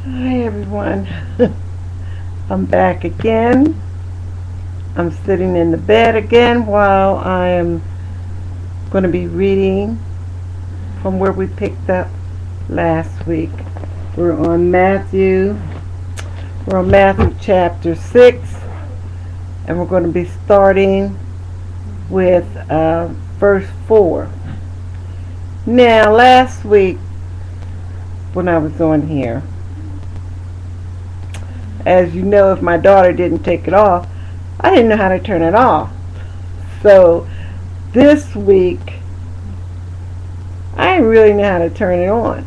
Hi everyone. I'm back again. I'm sitting in the bed again while I am going to be reading from where we picked up last week. We're on Matthew. We're on Matthew chapter 6, and we're going to be starting with verse 4. Now, last week when I was on here, as you know, if my daughter didn't take it off, I didn't know how to turn it off. So this week, I didn't really know how to turn it on.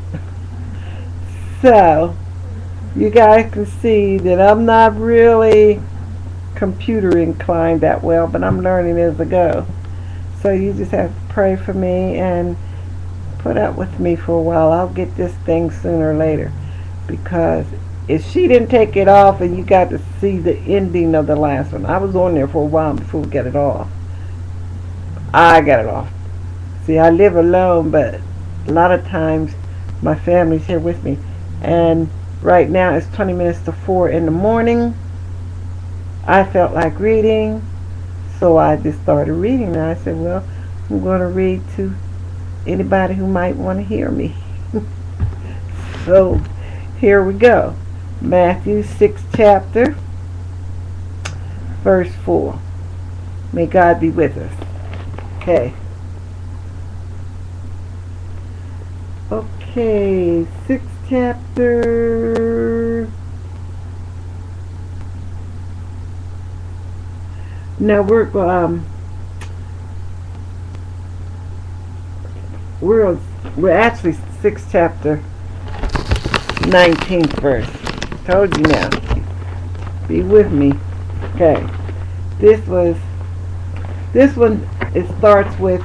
So you guys can see that I'm not really computer inclined that well, but I'm learning as I go. So you just have to pray for me and put up with me for a while. I'll get this thing sooner or later, because if she didn't take it off and you got to see the ending of the last one, I was on there for a while before we got it off. I got it off. See, I live alone, but a lot of times my family's here with me. And right now it's 20 minutes to 4 in the morning. I felt like reading, so I just started reading. And I said, well, I'm going to read to anybody who might want to hear me. So here we go. Matthew 6th chapter, verse 4. May God be with us. Okay. Okay, 6th chapter. Now we're actually 6th chapter, 19th verse. Told you now. Be with me. Okay. This one it starts with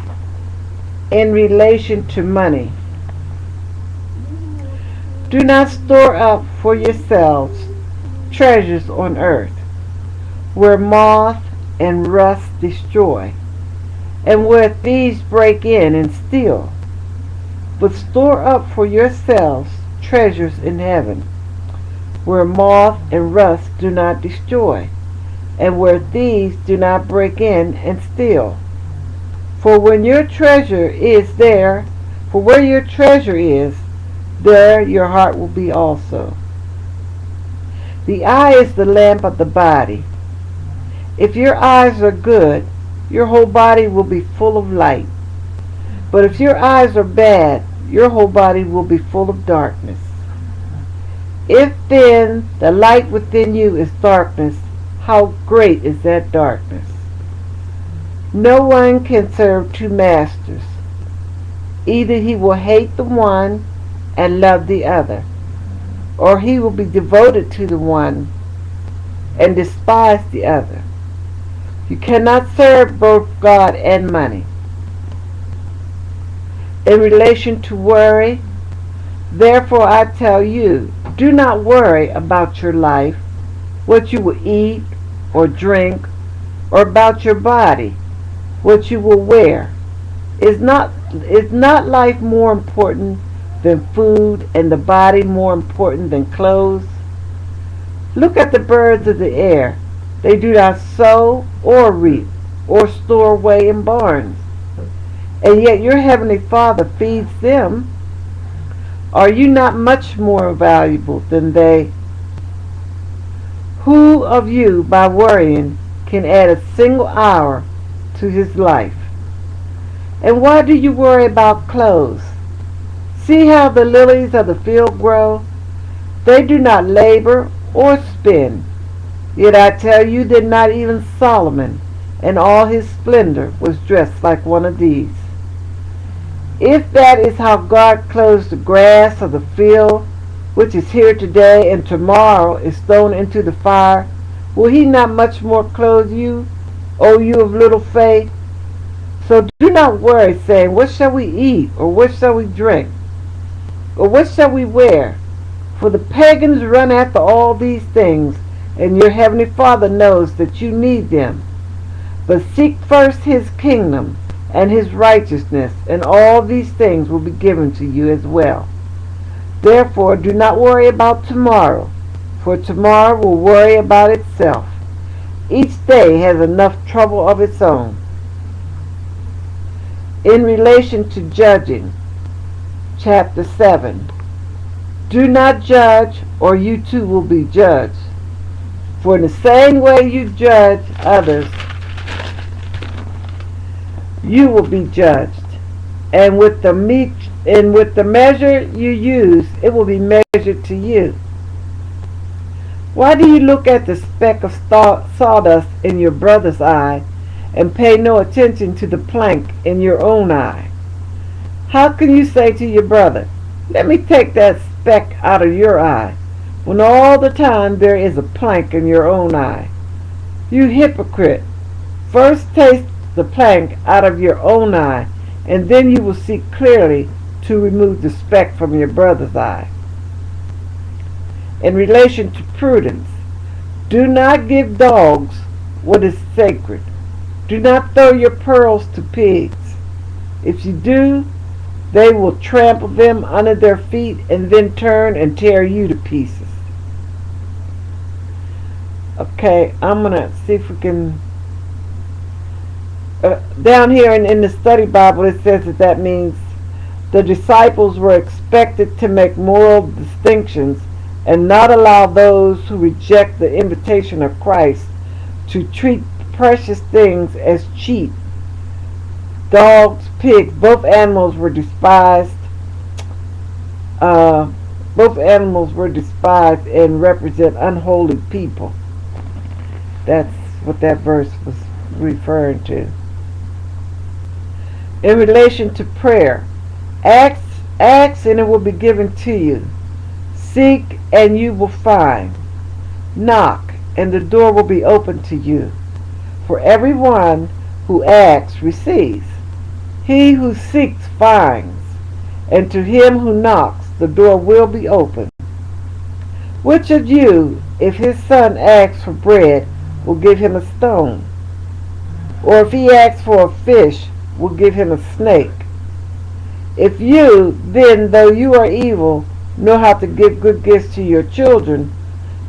in relation to money. Do not store up for yourselves treasures on earth, where moth and rust destroy, and where thieves break in and steal. But store up for yourselves treasures in heaven, where moth and rust do not destroy, and where thieves do not break in and steal. For when your treasure is there, for where your treasure is, there your heart will be also. The eye is the lamp of the body. If your eyes are good, your whole body will be full of light. But if your eyes are bad, your whole body will be full of darkness. If then the light within you is darkness, how great is that darkness? No one can serve two masters. Either he will hate the one and love the other, or he will be devoted to the one and despise the other. You cannot serve both God and money. In relation to worry, therefore I tell you, do not worry about your life, what you will eat or drink, or about your body, what you will wear. Is not life more important than food, and the body more important than clothes? Look at the birds of the air. They do not sow or reap or store away in barns, and yet your heavenly Father feeds them. Are you not much more valuable than they? Who of you, by worrying, can add a single hour to his life? And why do you worry about clothes? See how the lilies of the field grow? They do not labor or spin. Yet I tell you that not even Solomon in all his splendor was dressed like one of these. If that is how God clothes the grass of the field, which is here today and tomorrow is thrown into the fire, will he not much more clothe you, O you of little faith? So do not worry, saying, what shall we eat, or what shall we drink, or what shall we wear? For the pagans run after all these things, and your heavenly Father knows that you need them. But seek first his kingdom and his righteousness, and all these things will be given to you as well. Therefore, do not worry about tomorrow, for tomorrow will worry about itself. Each day has enough trouble of its own. In relation to judging, chapter 7. Do not judge, or you too will be judged. For in the same way you judge others, you will be judged. And with the measure you use, it will be measured to you. Why do you look at the speck of sawdust in your brother's eye and pay no attention to the plank in your own eye? How can you say to your brother, let me take that speck out of your eye, when all the time there is a plank in your own eye? You hypocrite! First taste the plank out of your own eye, and then you will see clearly to remove the speck from your brother's eye. In relation to prudence, do not give dogs what is sacred. Do not throw your pearls to pigs. If you do, they will trample them under their feet and then turn and tear you to pieces. Okay, I'm going to see if we can... down here in the study Bible, it says that means the disciples were expected to make moral distinctions and not allow those who reject the invitation of Christ to treat precious things as cheap. Dogs, pigs, both animals were despised. Both animals were despised and represent unholy people. That's what that verse was referring to. In relation to prayer, ask and it will be given to you. Seek and you will find. Knock and the door will be opened to you. For everyone who asks receives. He who seeks finds. And to him who knocks the door will be opened. Which of you, if his son asks for bread, will give him a stone? Or if he asks for a fish, will give him a snake? If you, then, though you are evil, know how to give good gifts to your children,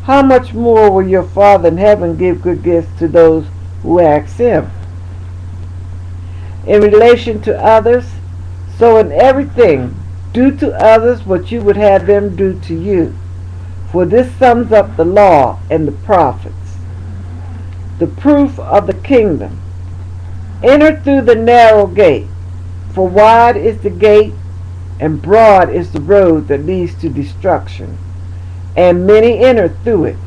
how much more will your Father in heaven give good gifts to those who ask him? In relation to others, so in everything, do to others what you would have them do to you. For this sums up the law and the prophets. The proof of the kingdom. Enter through the narrow gate, for wide is the gate, and broad is the road that leads to destruction, and many enter through it.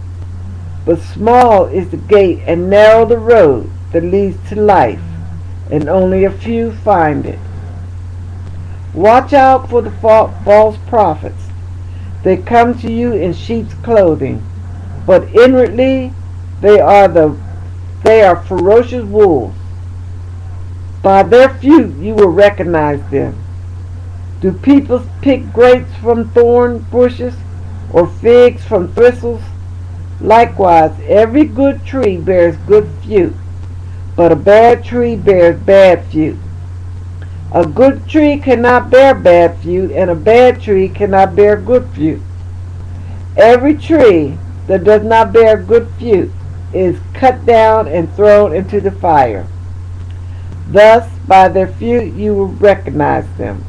But small is the gate, and narrow the road that leads to life, and only a few find it. Watch out for the false prophets. They come to you in sheep's clothing, but inwardly they are ferocious wolves. By their fruit you will recognize them. Do people pick grapes from thorn bushes, or figs from thistles? Likewise, every good tree bears good fruit, but a bad tree bears bad fruit. A good tree cannot bear bad fruit, and a bad tree cannot bear good fruit. Every tree that does not bear good fruit is cut down and thrown into the fire. Thus, by their fruit you will recognize them.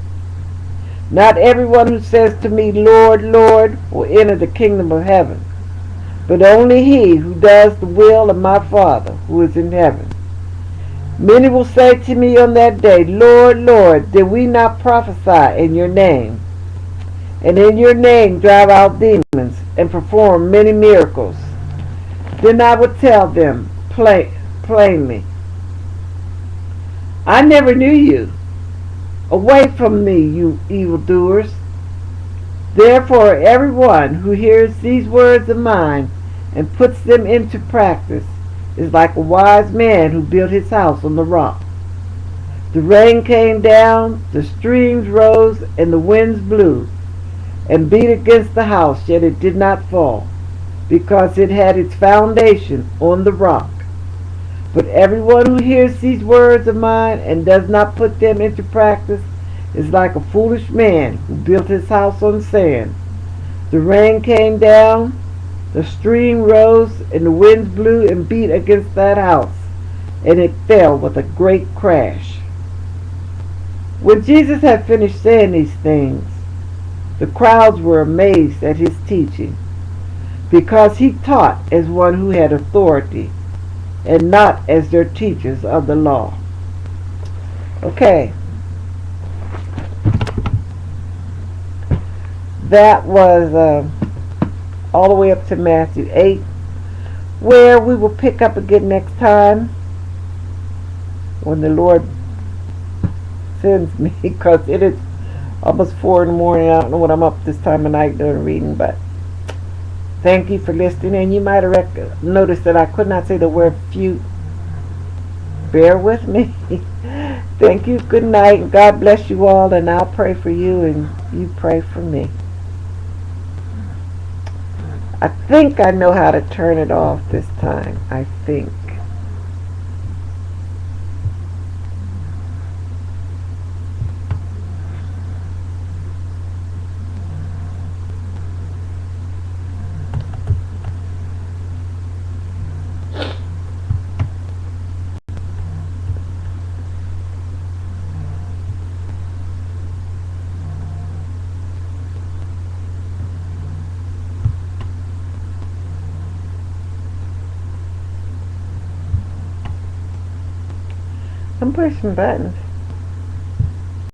Not everyone who says to me, Lord, Lord, will enter the kingdom of heaven, but only he who does the will of my Father who is in heaven. Many will say to me on that day, Lord, Lord, did we not prophesy in your name, and in your name drive out demons, and perform many miracles? Then I will tell them plainly, I never knew you. Away from me, you evildoers. Therefore, everyone who hears these words of mine and puts them into practice is like a wise man who built his house on the rock. The rain came down, the streams rose, and the winds blew, and beat against the house, yet it did not fall, because it had its foundation on the rock. But everyone who hears these words of mine and does not put them into practice is like a foolish man who built his house on sand. The rain came down, the stream rose, and the winds blew and beat against that house, and it fell with a great crash. When Jesus had finished saying these things, the crowds were amazed at his teaching, because he taught as one who had authority, and not as their teachers of the law. Okay, that was all the way up to Matthew 8, where we will pick up again next time when the Lord sends me, because it is almost 4 in the morning. I don't know what I'm up this time of night doing reading, but thank you for listening. And you might have noticed that I could not say the word few. Bear with me. Thank you. Good night. And God bless you all. And I'll pray for you and you pray for me. I think I know how to turn it off this time. I think. I'm pushing buttons.